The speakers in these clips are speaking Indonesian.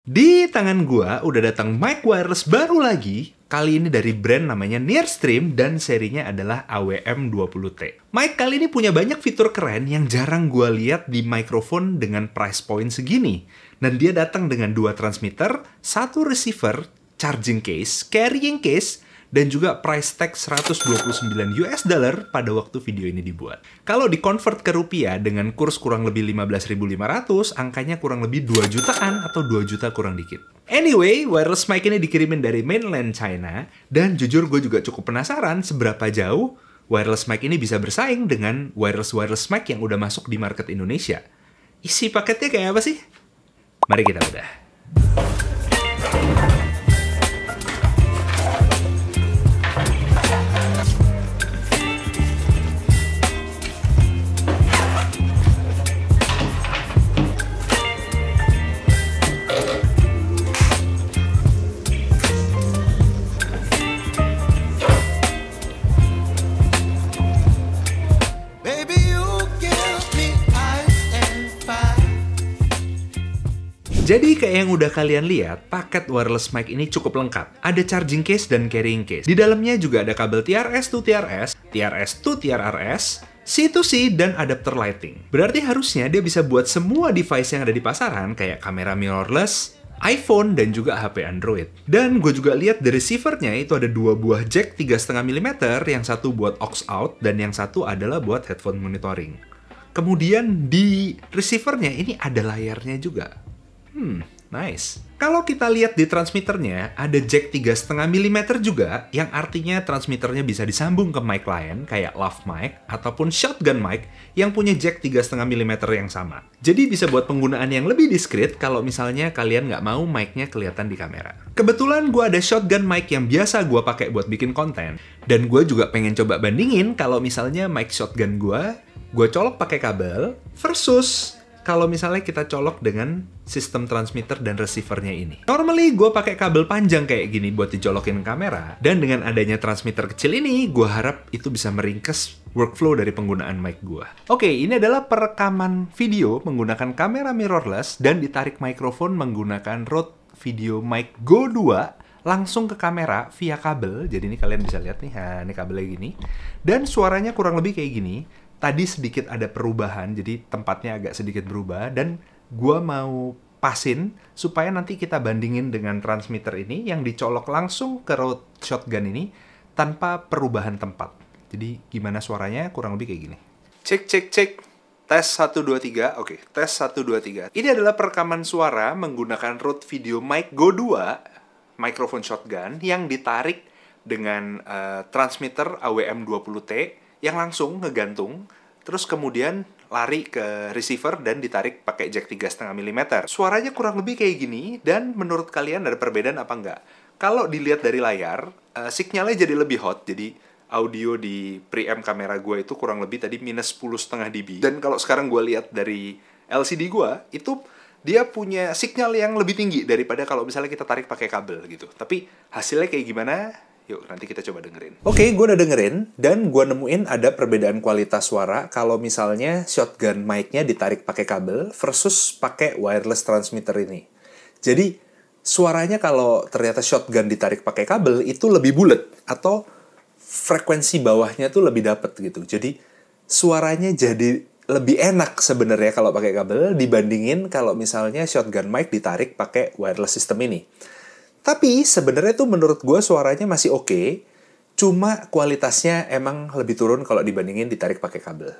Di tangan gua udah datang mic wireless baru lagi. Kali ini dari brand namanya Nearstream dan serinya adalah AWM20T. Mic kali ini punya banyak fitur keren yang jarang gua lihat di microphone dengan price point segini. Dan dia datang dengan 2 transmitter, 1 receiver, charging case, carrying case, dan juga price tag 129 US dollar pada waktu video ini dibuat. Kalau di-convert ke rupiah dengan kurs kurang lebih 15.500, angkanya kurang lebih 2 jutaan atau 2 juta kurang dikit. Anyway, wireless mic ini dikirimin dari mainland China, dan jujur gue juga cukup penasaran seberapa jauh wireless mic ini bisa bersaing dengan wireless mic yang udah masuk di market Indonesia. Isi paketnya kayak apa sih? Mari kita udah. Jadi kayak yang udah kalian lihat, paket wireless mic ini cukup lengkap. Ada charging case dan carrying case. Di dalamnya juga ada kabel TRS to TRS, TRS to TRRS, C to C, dan adapter lighting. Berarti harusnya dia bisa buat semua device yang ada di pasaran, kayak kamera mirrorless, iPhone, dan juga HP Android. Dan gue juga lihat di receivernya itu ada 2 buah jack 3,5 mm, yang satu buat aux out, dan yang satu adalah buat headphone monitoring. Kemudian di receivernya ini ada layarnya juga. Nice. Kalau kita lihat di transmitternya, ada jack 3,5 mm juga, yang artinya transmitternya bisa disambung ke mic lain, kayak lav mic, ataupun shotgun mic, yang punya jack 3,5 mm yang sama. Jadi bisa buat penggunaan yang lebih diskret kalau misalnya kalian nggak mau mic-nya kelihatan di kamera. Kebetulan gue ada shotgun mic yang biasa gue pakai buat bikin konten, dan gue juga pengen coba bandingin kalau misalnya mic shotgun gue colok pakai kabel, versus kalau misalnya kita colok dengan sistem transmitter dan receivernya ini. Normally gue pakai kabel panjang kayak gini buat dijolokin kamera, dan dengan adanya transmitter kecil ini, gue harap itu bisa meringkas workflow dari penggunaan mic gue. Oke, ini adalah perekaman video menggunakan kamera mirrorless dan ditarik mikrofon menggunakan Rode Video Mic Go 2 langsung ke kamera via kabel. Jadi ini kalian bisa lihat nih, ini kabelnya gini. Dan suaranya kurang lebih kayak gini. Tadi sedikit ada perubahan, jadi tempatnya agak sedikit berubah, dan gua mau pasin supaya nanti kita bandingin dengan transmitter ini yang dicolok langsung ke Rode Shotgun ini tanpa perubahan tempat. Jadi gimana suaranya kurang lebih kayak gini. Cek cek cek. Tes 1 2 3. Oke, tes 1 2 3. Ini adalah perekaman suara menggunakan Rode Video Mic Go 2 mikrofon shotgun yang ditarik dengan transmitter AWM20T yang langsung ngegantung, terus kemudian lari ke receiver dan ditarik pakai jack 3,5 mm. Suaranya kurang lebih kayak gini, dan menurut kalian ada perbedaan apa enggak? Kalau dilihat dari layar, signalnya jadi lebih hot, jadi audio di preamp kamera gue itu kurang lebih tadi minus 10,5 dB. Dan kalau sekarang gue lihat dari LCD gue, itu dia punya signal yang lebih tinggi daripada kalau misalnya kita tarik pakai kabel gitu. Tapi hasilnya kayak gimana? Yuk, nanti kita coba dengerin. Oke, gue udah dengerin, dan gue nemuin ada perbedaan kualitas suara kalau misalnya shotgun mic-nya ditarik pakai kabel versus pakai wireless transmitter ini. Jadi, suaranya kalau ternyata shotgun ditarik pakai kabel itu lebih bulat, atau frekuensi bawahnya tuh lebih dapet gitu. Jadi, suaranya jadi lebih enak sebenarnya kalau pakai kabel dibandingin kalau misalnya shotgun mic ditarik pakai wireless system ini. Tapi sebenarnya tuh menurut gue suaranya masih oke, cuma kualitasnya emang lebih turun kalau dibandingin ditarik pakai kabel.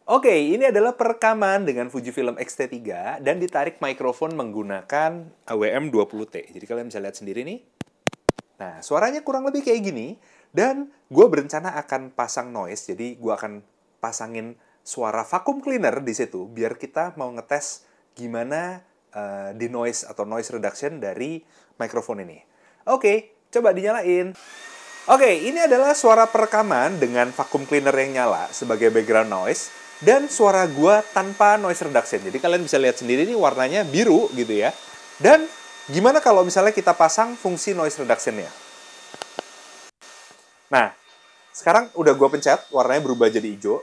Oke, ini adalah perekaman dengan Fujifilm X-T3 dan ditarik mikrofon menggunakan AWM20T. Jadi kalian bisa lihat sendiri nih. Nah, suaranya kurang lebih kayak gini, dan gue berencana akan pasang noise, jadi gue akan pasangin suara vacuum cleaner di situ, biar kita mau ngetes gimana di noise atau noise reduction dari mikrofon ini. Oke, coba dinyalain. Oke, ini adalah suara perekaman dengan vacuum cleaner yang nyala sebagai background noise, dan suara gua tanpa noise reduction. Jadi kalian bisa lihat sendiri nih warnanya biru gitu ya. Dan gimana kalau misalnya kita pasang fungsi noise reduction-nya? Nah, sekarang udah gua pencet, warnanya berubah jadi hijau.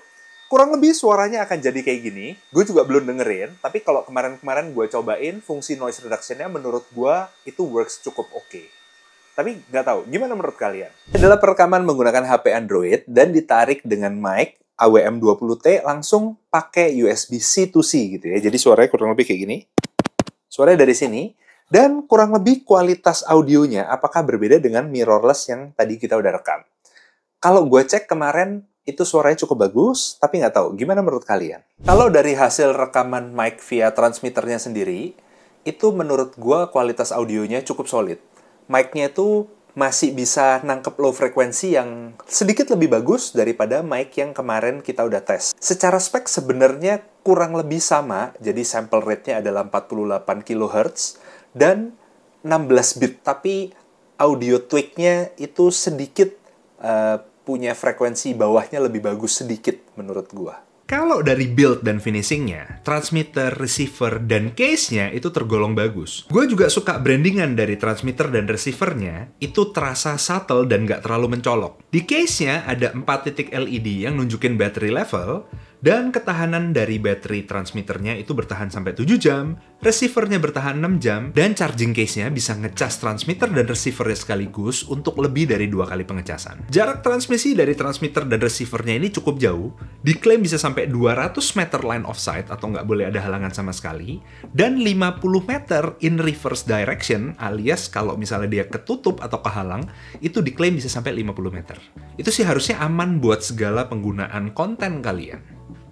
Kurang lebih suaranya akan jadi kayak gini. Gue juga belum dengerin, tapi kalau kemarin-kemarin gue cobain, fungsi noise reduction-nya menurut gue itu works cukup oke. Tapi nggak tahu, gimana menurut kalian? Ini adalah perekaman menggunakan HP Android dan ditarik dengan mic AWM20T langsung pakai USB C-to-C gitu ya. Jadi suaranya kurang lebih kayak gini. Suaranya dari sini. Dan kurang lebih kualitas audionya apakah berbeda dengan mirrorless yang tadi kita udah rekam. Kalau gue cek kemarin, itu suaranya cukup bagus, tapi nggak tahu. Gimana menurut kalian? Kalau dari hasil rekaman mic via transmitternya sendiri, itu menurut gue kualitas audionya cukup solid. Mic-nya itu masih bisa nangkep low frekuensi yang sedikit lebih bagus daripada mic yang kemarin kita udah tes. Secara spek sebenarnya kurang lebih sama, jadi sample rate-nya adalah 48 kHz dan 16 bit, tapi audio tweak-nya itu sedikit punya frekuensi bawahnya lebih bagus sedikit menurut gua. Kalau dari build dan finishingnya, transmitter, receiver, dan case-nya itu tergolong bagus. Gue juga suka brandingan dari transmitter dan receiver-nya, itu terasa subtle dan nggak terlalu mencolok. Di case-nya ada 4 titik LED yang nunjukin battery level, dan ketahanan dari baterai transmitternya itu bertahan sampai 7 jam, receiver-nya bertahan 6 jam, dan charging case-nya bisa ngecas transmitter dan receiver-nya sekaligus untuk lebih dari 2 kali pengecasan. Jarak transmisi dari transmitter dan receiver-nya ini cukup jauh, diklaim bisa sampai 200 meter line of sight atau nggak boleh ada halangan sama sekali, dan 50 meter in reverse direction alias kalau misalnya dia ketutup atau kehalang, itu diklaim bisa sampai 50 meter. Itu sih harusnya aman buat segala penggunaan konten kalian.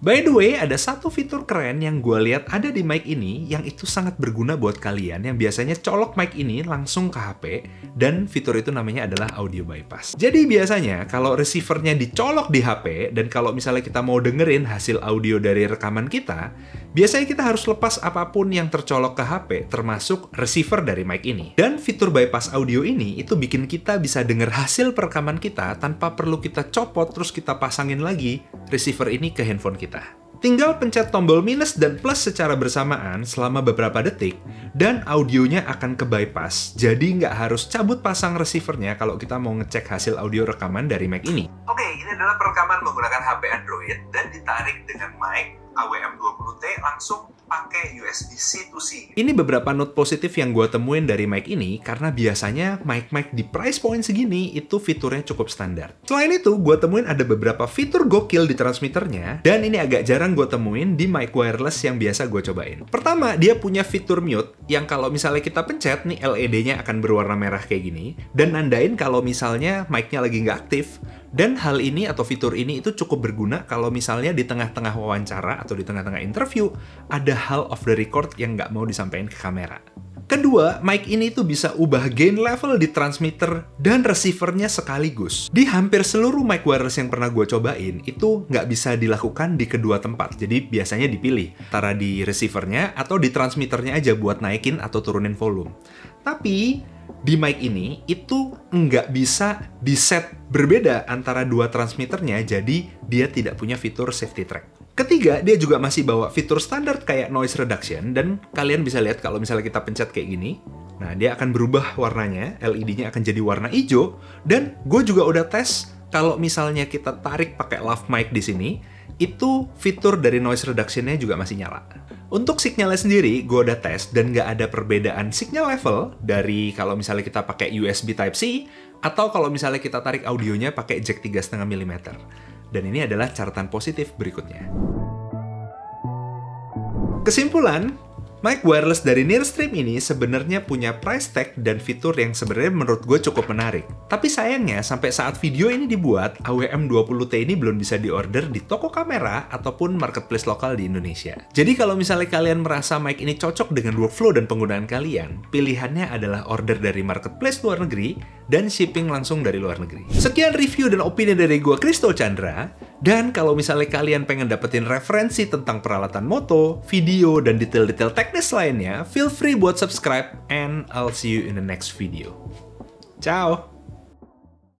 By the way, ada satu fitur keren yang gue lihat ada di mic ini yang itu sangat berguna buat kalian yang biasanya colok mic ini langsung ke HP dan fitur itu namanya adalah audio bypass. Jadi biasanya kalau receivernya dicolok di HP dan kalau misalnya kita mau dengerin hasil audio dari rekaman kita, biasanya kita harus lepas apapun yang tercolok ke HP termasuk receiver dari mic ini. Dan fitur bypass audio ini itu bikin kita bisa denger hasil perekaman kita tanpa perlu kita copot terus kita pasangin lagi receiver ini ke handphone kita. Tinggal pencet tombol minus dan plus secara bersamaan selama beberapa detik, dan audionya akan ke bypass. Jadi nggak harus cabut pasang receivernya kalau kita mau ngecek hasil audio rekaman dari mic ini. Oke, ini adalah perekaman menggunakan HP Android dan ditarik dengan mic AWM20T langsung pakai USB C-to-C. Ini beberapa note positif yang gue temuin dari mic ini karena biasanya mic-mic di price point segini itu fiturnya cukup standar. Selain itu, gue temuin ada beberapa fitur gokil di transmitternya dan ini agak jarang gue temuin di mic wireless yang biasa gue cobain. Pertama, dia punya fitur mute yang kalau misalnya kita pencet nih LED-nya akan berwarna merah kayak gini dan nandain kalau misalnya mic-nya lagi nggak aktif. Dan hal ini atau fitur ini itu cukup berguna kalau misalnya di tengah-tengah wawancara atau di tengah-tengah interview ada hal off the record yang nggak mau disampaikan ke kamera. Kedua, mic ini tuh bisa ubah gain level di transmitter dan receivernya sekaligus. Di hampir seluruh mic wireless yang pernah gue cobain, itu nggak bisa dilakukan di kedua tempat. Jadi biasanya dipilih, antara di receivernya atau di transmitternya aja buat naikin atau turunin volume. Tapi di mic ini itu nggak bisa di-set berbeda antara dua transmitternya, jadi dia tidak punya fitur safety track. Ketiga, dia juga masih bawa fitur standar kayak noise reduction, dan kalian bisa lihat kalau misalnya kita pencet kayak gini, nah dia akan berubah warnanya, LED-nya akan jadi warna hijau, dan gue juga udah tes kalau misalnya kita tarik pakai lav mic di sini, itu fitur dari noise reduction-nya juga masih nyala. Untuk signalnya sendiri, gue udah tes dan nggak ada perbedaan signal level dari kalau misalnya kita pakai USB Type-C atau kalau misalnya kita tarik audionya pakai jack 3,5 mm. Dan ini adalah catatan positif berikutnya. Kesimpulan, mic wireless dari Nearstream ini sebenarnya punya price tag dan fitur yang sebenarnya menurut gue cukup menarik. Tapi sayangnya, sampai saat video ini dibuat, AWM20T ini belum bisa diorder di toko kamera ataupun marketplace lokal di Indonesia. Jadi kalau misalnya kalian merasa mic ini cocok dengan workflow dan penggunaan kalian, pilihannya adalah order dari marketplace luar negeri dan shipping langsung dari luar negeri. Sekian review dan opini dari gue, Kristo Chandra. Dan kalau misalnya kalian pengen dapetin referensi tentang peralatan moto, video, dan detail-detail teknis lainnya, feel free buat subscribe and I'll see you in the next video. Ciao!